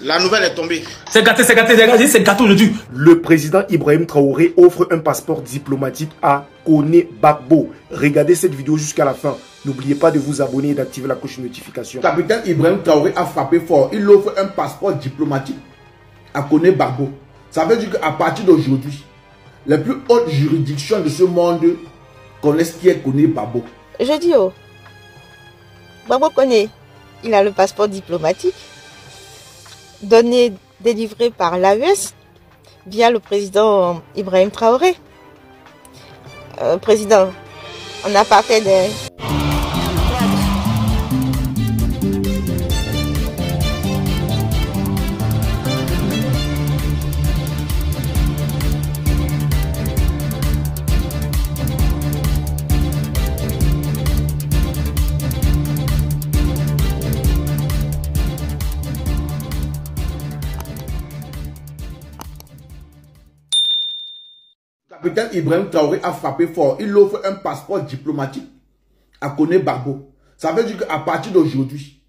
La nouvelle est tombée. C'est gâté, c'est gâté aujourd'hui. Le président Ibrahim Traoré offre un passeport diplomatique à Koné Gbagbo. Regardez cette vidéo jusqu'à la fin. N'oubliez pas de vous abonner et d'activer la cloche de notification. Capitaine Ibrahim Traoré a frappé fort. Il offre un passeport diplomatique à Koné Gbagbo. Ça veut dire qu'à partir d'aujourd'hui, les plus hautes juridictions de ce monde connaissent qui est Koné Gbagbo. Je dis Gbagbo Koné, il a le passeport diplomatique délivré par l'AES via le président Ibrahim Traoré. Président, on a parlé de... Capitaine Ibrahim Traoré a frappé fort. Il offre un passeport diplomatique à Koné Gbagbo. Ça veut dire qu'à partir d'aujourd'hui,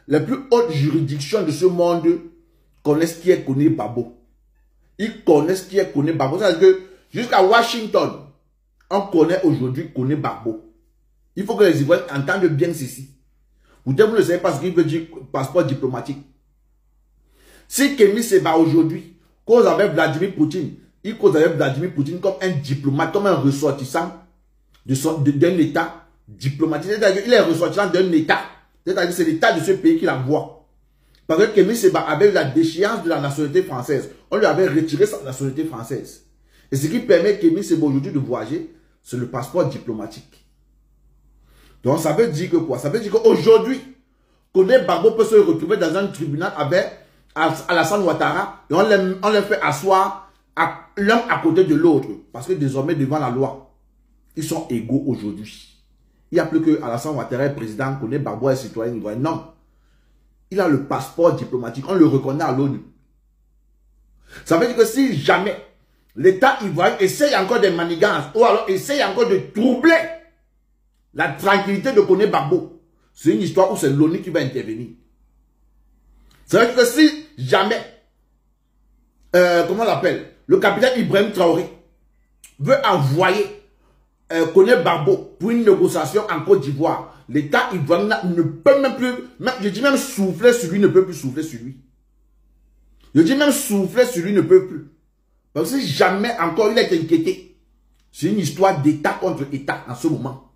les plus hautes juridictions de ce monde connaissent qui est Koné Gbagbo. Ils connaissent qui est Koné Gbagbo. Ça veut dire que jusqu'à Washington, on connaît aujourd'hui Koné Gbagbo. Il faut que les Ivoiriens entendent bien ceci. Vous ne savez pas ce qu'il veut dire passeport diplomatique. Si Kémy Séba aujourd'hui cause avec Vladimir Poutine, il cause avec Vladimir Poutine comme un diplomate, comme un ressortissant d'un État diplomatique. C'est-à-dire qu'il est ressortissant d'un État. C'est-à-dire que c'est l'État de ce pays qui l'envoie. Parce que Kémy Séba avait eu la déchéance de la nationalité française. On lui avait retiré sa nationalité française. Et ce qui permet Kémy Séba aujourd'hui de voyager, c'est le passeport diplomatique. Donc ça veut dire que quoi? Ça veut dire qu'aujourd'hui, Koné Gbagbo peut se retrouver dans un tribunal avec Alassane Ouattara et on les fait asseoir l'un à côté de l'autre. Parce que désormais, devant la loi, ils sont égaux aujourd'hui. Il n'y a plus que Alassane Ouattara est président, Koné Gbagbo est citoyen ivoirien. Non. Il a le passeport diplomatique. On le reconnaît à l'ONU. Ça veut dire que si jamais l'État ivoirien essaye encore des manigances ou alors essaye encore de troubler la tranquillité de Koné Gbagbo, c'est une histoire où c'est l'ONU qui va intervenir. Ça veut dire que si jamais, comment on l'appelle, le capitaine Ibrahim Traoré veut envoyer Koné Gbagbo pour une négociation en Côte d'Ivoire, l'État ivoirien ne peut même plus, je dis même souffler sur lui, ne peut plus souffler sur lui. Je dis même souffler sur lui, ne peut plus. Parce que si jamais encore il est inquiété, c'est une histoire d'État contre État en ce moment.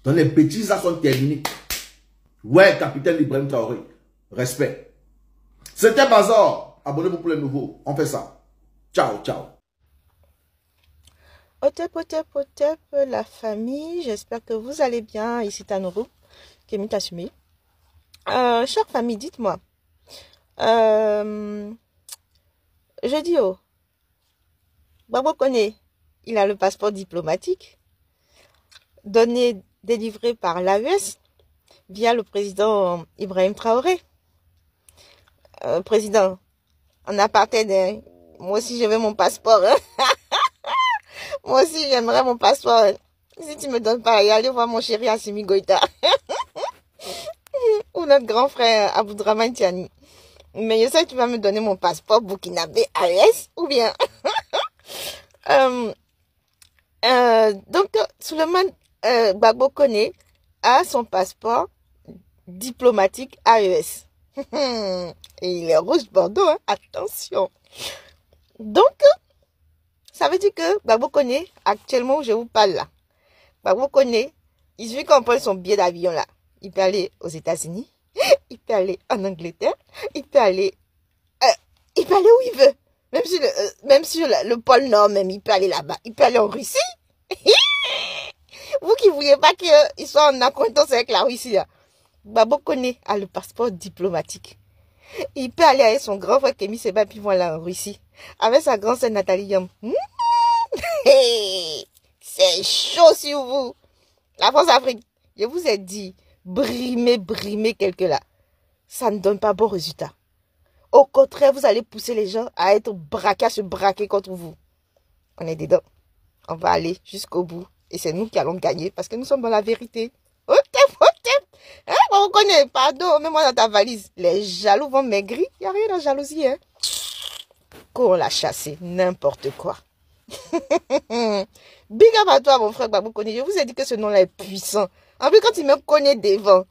Donc les bêtises là sont terminées. Ouais, capitaine Ibrahim Traoré, respect. C'était Bazar. Abonnez-vous pour les nouveaux. On fait ça. Ciao, ciao. Otep, la famille. J'espère que vous allez bien. Ici Tanourou, Kémy Tassumé. Chère famille, dites-moi. Je dis Gbagbo Koné, il a le passeport diplomatique délivré par l'AES via le président Ibrahim Traoré. Président, on a parlé de... Moi aussi, je veux mon passeport. Hein? Moi aussi, j'aimerais mon passeport. Hein? Si tu me donnes pas, allez voir mon chéri Assimi Goïta. Ou notre grand frère Aboudraman Tiani. Mais je sais que tu vas me donner mon passeport burkinabé AES ou bien... donc, Souleymane Gbagbo Koné a son passeport diplomatique AES. Et il est rouge Bordeaux, hein? Attention. Donc, ça veut dire que Gbagbo Koné, actuellement où je vous parle là, Gbagbo Koné, il suffit qu'on prenne son billet d'avion là. Il peut aller aux États-Unis, il peut aller en Angleterre, il peut aller où il veut. Même sur le pôle Nord, même, il peut aller là-bas. Il peut aller en Russie. Vous qui ne vouliez pas qu'il soit en acquaintance avec la Russie là. Gbagbo Koné a le passeport diplomatique. Il peut aller avec son grand frère Kémy Séba puis voilà en Russie. Avec sa grande sœur Nathalie Yam. C'est chaud sur vous. La France-Afrique, je vous ai dit, brimer quelques là. Ça ne donne pas bon résultat. Au contraire, vous allez pousser les gens à être braqués, à se braquer contre vous. On est dedans. On va aller jusqu'au bout. Et c'est nous qui allons gagner parce que nous sommes dans la vérité. Hein, on connaît, pardon, mets-moi dans ta valise. Les jaloux vont maigrir. Il n'y a rien dans la jalousie, hein. Qu'on l'a chassé, n'importe quoi. Big up à toi, mon frère Gbagbo Koné. Je vous ai dit que ce nom-là est puissant. En plus, quand il me connaît devant,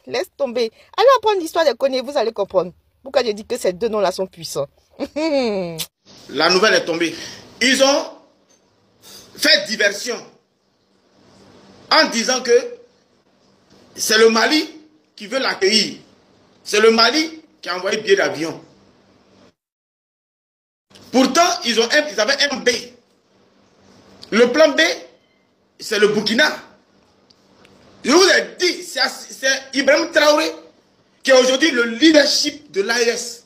laisse tomber. Allez apprendre l'histoire des Koné, vous allez comprendre. Pourquoi je dis que ces deux noms-là sont puissants. La nouvelle est tombée. Ils ont fait diversion en disant que c'est le Mali qui veut l'accueillir. C'est le Mali qui a envoyé billet d'avion. Pourtant, ils avaient un B. Le plan B, c'est le Burkina. Je vous ai dit, c'est Ibrahim Traoré qui est aujourd'hui le leadership de l'AES.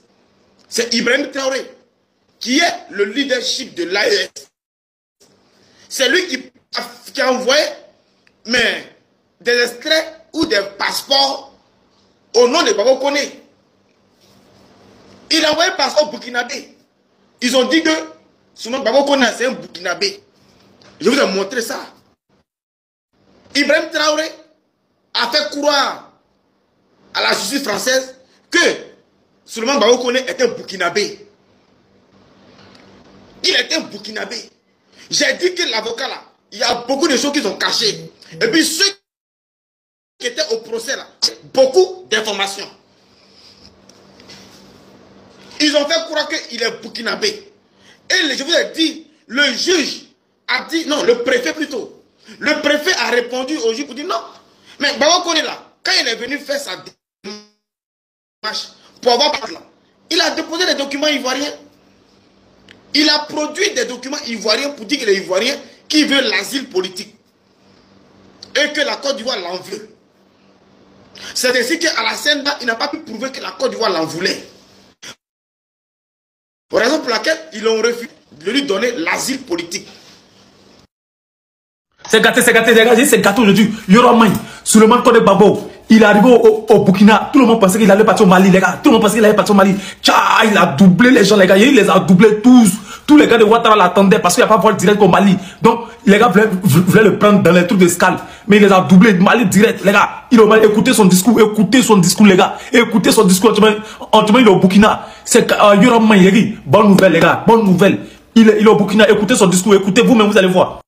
C'est Ibrahim Traoré qui est le leadership de l'AES. C'est lui qui a envoyé des extraits ou des passeports au nom de Gbagbo Koné. Il a envoyé un passeport burkinabé. Ils ont dit que souvent Gbagbo Koné c'est un burkinabé. Je vous ai montré ça. Ibrahim Traoré a fait croire à la justice française que Souleymane Gbagbo Koné est un burkinabé. Il est un burkinabé. J'ai dit que l'avocat là, il y a beaucoup de choses qu'ils ont cachées. Et puis ceux qui étaient au procès là, beaucoup d'informations. Ils ont fait croire qu'il est burkinabé. Et je vous ai dit, le juge a dit, non, le préfet plutôt. Le préfet a répondu au juge pour dire non. Mais Gbagbo Koné là, quand il est venu faire sa démarche pour avoir là, il a déposé des documents ivoiriens. Il a produit des documents ivoiriens pour dire qu'il est ivoirien qui veut l'asile politique. Et que la Côte d'Ivoire l'en veut. C'est ainsi qu'à la scène là, il n'a pas pu prouver que la Côte d'Ivoire l'en voulait. Pour raison pour laquelle ils ont refusé de lui donner l'asile politique. C'est gâté, c'est gâté aujourd'hui. Yoromai, Souleymane Koné Gbagbo, il est arrivé au Burkina. Tout le monde pensait qu'il allait partir au Mali, les gars. Tout le monde pensait qu'il allait partir au Mali. Tcha, il a doublé les gens, les gars. Il les a doublés tous. Tous les gars de Ouattara l'attendaient parce qu'il n'y a pas vol direct au Mali. Donc, les gars voulaient le prendre dans les trucs d'escale. Mais il les a doublés, Mali direct, les gars. Il a écouté son discours, les gars. Écoutez son discours. En il est au Burkina. C'est Yoromai, bonne nouvelle, les gars. Bonne nouvelle. Il est au Burkina. Écoutez son discours. Écoutez vous-même, vous allez voir.